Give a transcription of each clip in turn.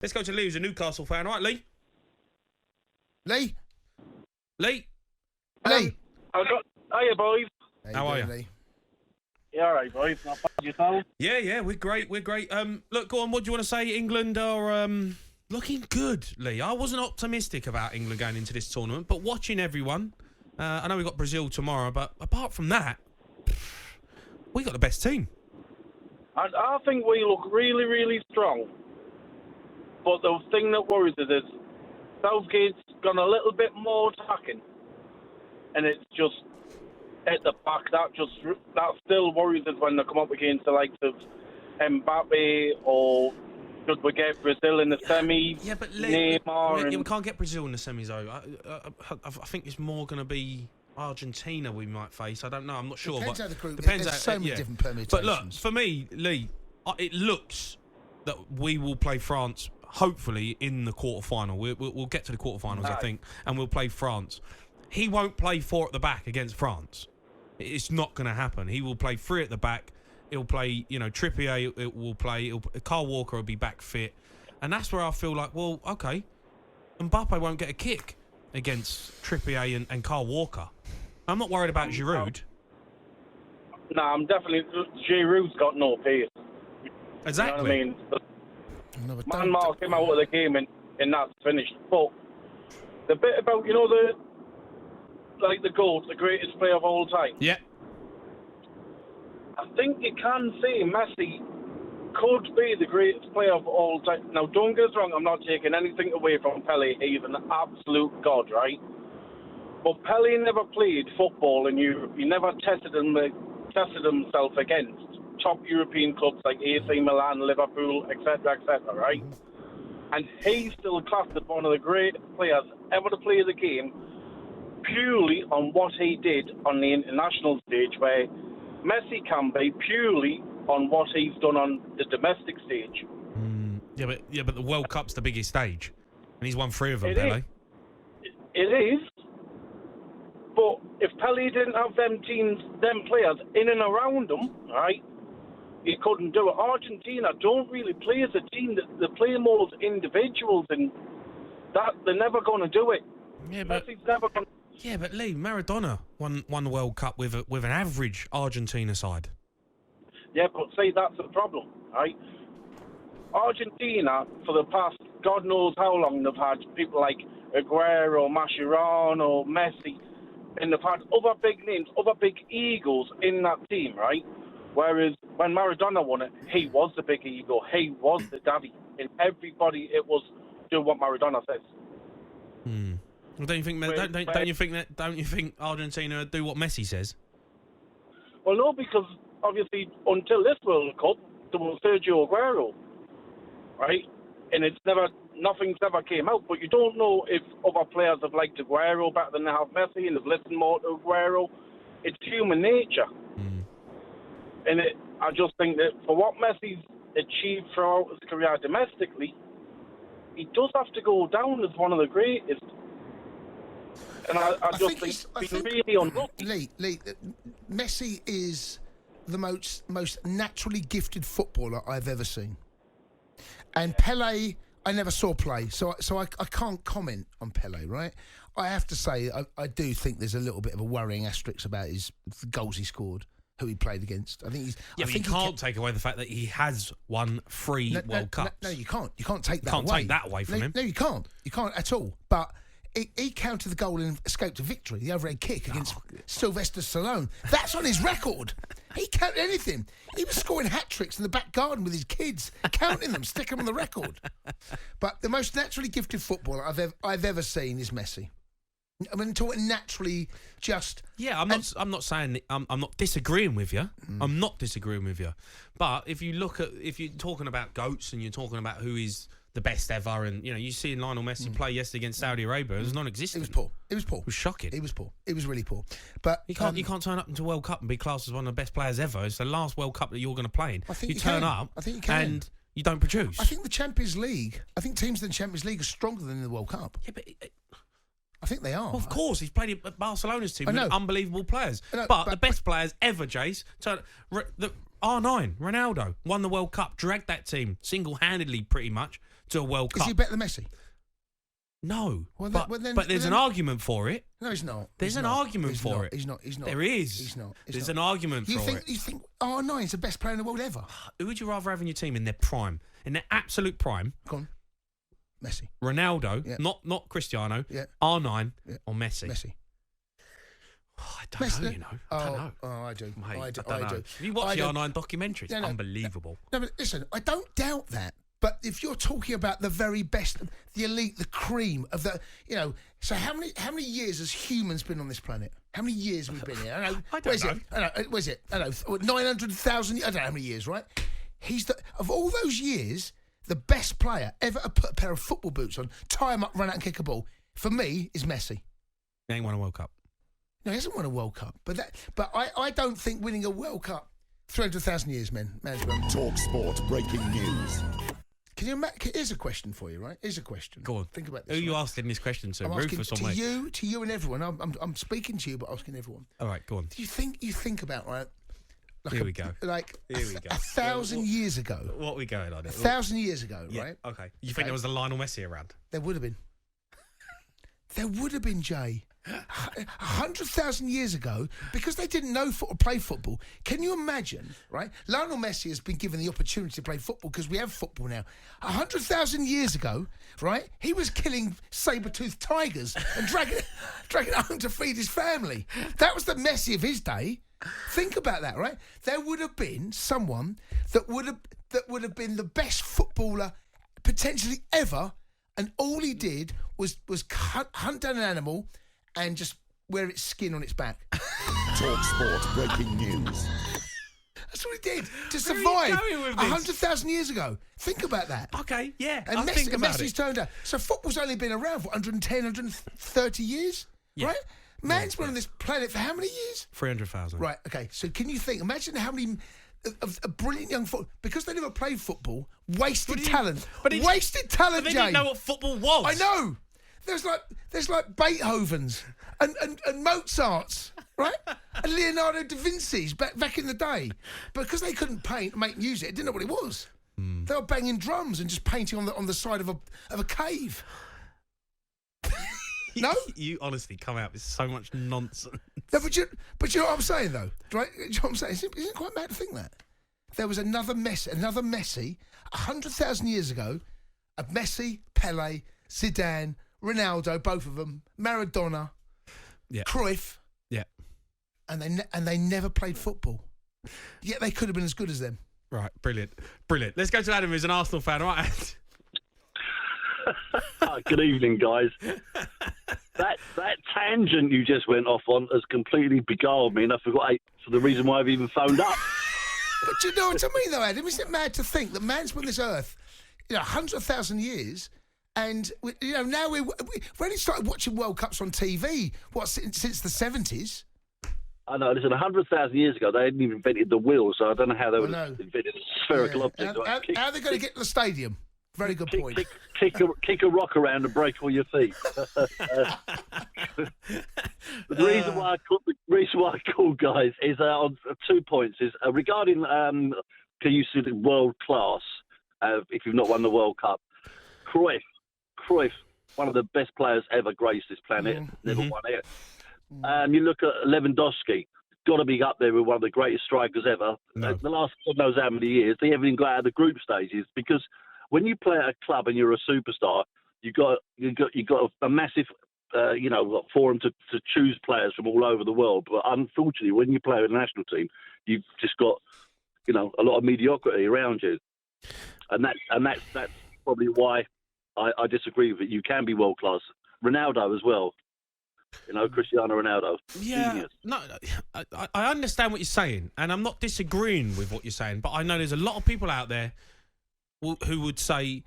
Let's go to Lee, who's a Newcastle fan. All right, Lee? Lee? Lee? Lee? Hiya, boys. How are you? Lee? Yeah, all right, boys. Not bad yourself? Yeah, we're great. Look, go on, what do you want to say? England are looking good, Lee. I wasn't optimistic about England going into this tournament, but watching everyone, I know we've got Brazil tomorrow, but apart from that, we got the best team. I think we look really, really strong. But the thing that worries us is Southgate's gone a little bit more attacking. And it's just at the back. That still worries us when they come up against the likes of Mbappe, or should we get Brazil in the semis? Yeah, but Neymar we can't get Brazil in the semis, though. I think it's more going to be Argentina we might face. I don't know. I'm not sure. Depends but how the group. Depends There's how, so many different permutations. But look, for me, Lee, it looks that we will play France, hopefully, in the quarterfinal. We'll get to the quarterfinals, I think, and we'll play France. He won't play 4 at the back against France. It's not going to happen. He will play 3 at the back. He'll play, Trippier will play. Kyle Walker will be back fit. And that's where I feel like, well, okay, Mbappe won't get a kick against Trippier and Kyle Walker. I'm not worried about Giroud. No, I'm definitely... Giroud's got no pace. Exactly. You know what I mean? Man mark him out of the game and that's finished. But the bit about, the GOAT, the greatest player of all time. Yeah. I think you can say Messi could be the greatest player of all time. Now, don't get us wrong, I'm not taking anything away from Pelé. He's an absolute god, right? But Pelé never played football in Europe. He never tested himself against top European clubs like AC Milan, Liverpool, etc., right? And he's still classed as one of the greatest players ever to play the game purely on what he did on the international stage, where Messi can be purely on what he's done on the domestic stage. Yeah, but the World Cup's the biggest stage, and he's won 3 of them, Pelé. It is. But if Pelé didn't have them players in and around him, right, he couldn't do it. Argentina don't really play as a team. They play more as individuals, and that they're never going to do it. Yeah, but Messi's never going to... Yeah, but Lee, Maradona won the World Cup with an average Argentina side. Yeah, but see, that's the problem, right? Argentina, for the past God knows how long, they've had people like Aguero, Mascherano, Messi, and they've had other big names, other big egos in that team, right? Whereas when Maradona won it, he was the big ego. He was the daddy. And everybody, it was do what Maradona says. Well, don't you think Argentina do what Messi says? Well, no, because obviously until this World Cup, there was Sergio Aguero, right? And nothing's ever came out. But you don't know if other players have liked Aguero better than they have Messi, and they've listened more to Aguero. It's human nature. And I just think that for what Messi's achieved throughout his career domestically, he does have to go down as one of the greatest. And I think he's really unlucky. Lee, Messi is the most naturally gifted footballer I've ever seen. And Pelé, I never saw play, so I can't comment on Pelé, right? I have to say, I do think there's a little bit of a worrying asterisk about the goals he scored, who he played against. I think he's... Yeah, but you can't take away the fact that he has won 3 World Cups. No, you can't. You can't take that away. You can't take that away from him. No, you can't. You can't at all. But he countered the goal and escaped a victory, the overhead kick against Sylvester Stallone. That's on his record. He counted anything. He was scoring hat-tricks in the back garden with his kids, counting them, sticking them on the record. But the most naturally gifted footballer I've ever seen is Messi. I mean, talking naturally, just... Yeah, I'm not saying... I'm not disagreeing with you. I'm not disagreeing with you. But if you're talking about GOATs and you're talking about who is the best ever, and, you see Lionel Messi play yesterday against Saudi Arabia, it was non-existent. It was poor. It was shocking. It was poor. It was really poor. But you can't turn up into World Cup and be classed as one of the best players ever. It's the last World Cup that you're going to play in. I think you turn up I think you can. And you don't produce. I think the Champions League... I think teams in the Champions League are stronger than in the World Cup. Yeah, but... I think they are. Well, of course, he's played at Barcelona's team with unbelievable players. But the best players ever, Jace, the R9, Ronaldo, won the World Cup, dragged that team single-handedly pretty much to a World Cup. Is he better than Messi? No. Well, but there's an argument for it. No, he's not. There's an argument for it. He's not. There is. He's not. There's an argument for it. You think R9's the best player in the world ever? Who would you rather have in your team in their prime? In their absolute prime? Go on. Messi. Ronaldo, not Cristiano, R9 or Messi? Messi. Oh, I don't know, you know. I don't know. Oh, I do. Mate, I do. Have you watched the R9 documentary? It's unbelievable. No, but listen, I don't doubt that. But if you're talking about the very best, the elite, the cream of the, so how many years has humans been on this planet? How many years have we been here? I don't know. Where's it? I don't know. 900,000. I don't know how many years, right? Of all those years, the best player ever to put a pair of football boots on, tie them up, run out and kick a ball. For me, is Messi. He ain't won a World Cup. No, he hasn't won a World Cup. But I don't think winning a World Cup 300,000 years, management. talkSPORT breaking news. Here's a question for you, right? Here's a question. Go on. Think about this. Who are you asking this question to? I'm Rufus asking or me? to you and everyone. I'm speaking to you, but asking everyone. All right, go on. Do you think about, right? Here we go. Like Here we go. 1,000 years ago. What are we going on here? 1,000 years ago, Yeah, right? okay. You think there was a Lionel Messi around? There would have been. There would have been, Jay. 100,000 years ago, because they didn't know play football. Can you imagine, right? Lionel Messi has been given the opportunity to play football because we have football now. 100,000 years ago, right? He was killing saber-toothed tigers and dragging it home to feed his family. That was the Messi of his day. Think about that, right? There would have been someone that would have been the best footballer potentially ever, and all he did was hunt down an animal and just wear its skin on its back. talkSPORT breaking news. That's what he did to survive are you going with this? 100,000 years ago. Think about that. Okay, yeah. And Messi's it. turned out. So football's only been around for 110, 130 years, right? Man's been on this planet for how many years? 300,000. Right, okay. So can you think, imagine how many of a brilliant young football, because they never played football, wasted talent. Wasted talent, They Jay. didn't know what football was. I know. There's like Beethoven's and Mozart's, right? And Leonardo da Vinci's back in the day. But because they couldn't paint and make music, they didn't know what it was. They were banging drums and just painting on the side of a cave. No? You honestly come out with so much nonsense. No, but you know what I'm saying, though? Right? You know what I'm saying? Isn't it quite mad to think that? There was another Messi 100,000 years ago. A Messi, Pele, Zidane, Ronaldo, both of them, Maradona, Cruyff. Yeah. And they never played football. Yet they could have been as good as them. Right, brilliant. Let's go to Adam, who's an Arsenal fan. All right. Good evening, guys. That tangent you just went off on has completely beguiled me, and I forgot for the reason why I've even phoned up. But you know what I mean, though, Adam? Isn't it mad to think that man's been on this earth, 100,000 years, and now we only started watching World Cups on TV. Since the 70s? I know. Listen, 100,000 years ago, they hadn't even invented the wheel, so I don't know how they would have invented a spherical object. How are they going to get to the stadium? Very good point. Kick a rock around and break all your feet. The reason why I call, guys, is on 2 points. Is regarding can you see the world class? If you've not won the World Cup, Cruyff, one of the best players ever graced this planet, never won it. You look at Lewandowski, got to be up there with one of the greatest strikers ever. No. The last God knows how many years, they haven't even got out of the group stages, because when you play at a club and you're a superstar, you got a massive forum to choose players from all over the world. But unfortunately, when you play with a national team, you've just got a lot of mediocrity around you, and that's probably why I disagree with it. You can be world class. Ronaldo as well. Cristiano Ronaldo. Yeah, Genius. no, I understand what you're saying, and I'm not disagreeing with what you're saying, but I know there's a lot of people out there who would say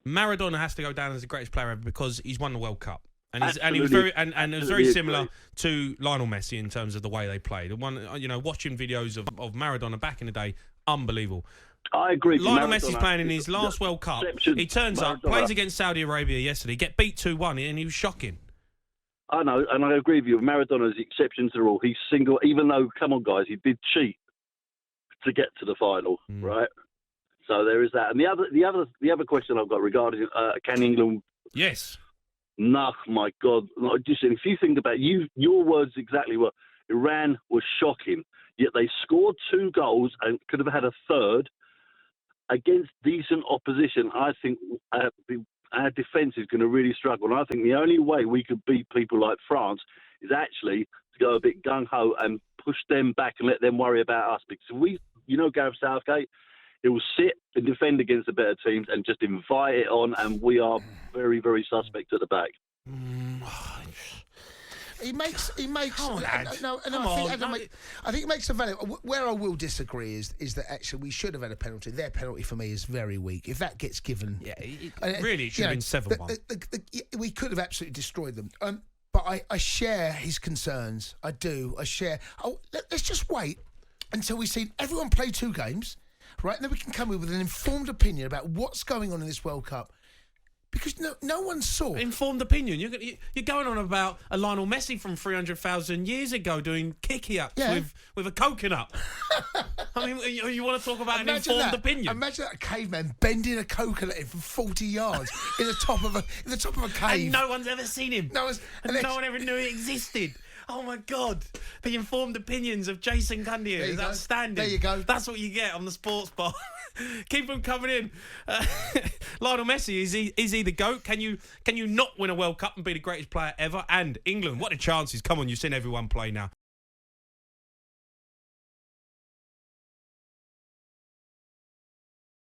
Maradona has to go down as the greatest player ever because he's won the World Cup, and he was very similar to Lionel Messi in terms of the way they played. Watching videos of Maradona back in the day, unbelievable. I agree. Lionel Messi's playing in his last World Cup. He turns up, plays against Saudi Arabia yesterday, get beat 2-1, and he was shocking. I know, and I agree with you. Maradona's the exception to the rule. He's single, even though, come on, guys, he did cheat to get to the final, right? So there is that. And the other question I've got regarding can England? Yes. No, my God! Just if you think about your words exactly what Iran was shocking. Yet they scored 2 goals and could have had a third against decent opposition. I think our defence is going to really struggle. And I think the only way we could beat people like France is actually to go a bit gung-ho and push them back and let them worry about us. Because Gareth Southgate, he will sit and defend against the better teams and just invite it on, and we are very, very suspect at the back. He makes. Come on, Ad. I think it makes a valid. Where I will disagree is that actually we should have had a penalty. Their penalty for me is very weak. If that gets given, Really, it should have been 7-1. We could have absolutely destroyed them. But I share his concerns. I do. I share. Let's just wait until we've seen everyone play 2 games, right? And then we can come in with an informed opinion about what's going on in this World Cup. Because no one saw. Informed opinion. You're going on about a Lionel Messi from 300,000 years ago doing kicky-ups with a coconut. I mean, you want to talk about an informed opinion? Imagine that caveman bending a coconut in from 40 yards in the top of a cave. And no one's ever seen him. No one ever knew he existed. Oh my God! The informed opinions of Jason Cundy is outstanding. There you go. That's what you get on the Sports Bar. Keep them coming in. Lionel Messi, is he the GOAT? Can you not win a World Cup and be the greatest player ever? And England, what are the chances? Come on, you've seen everyone play now.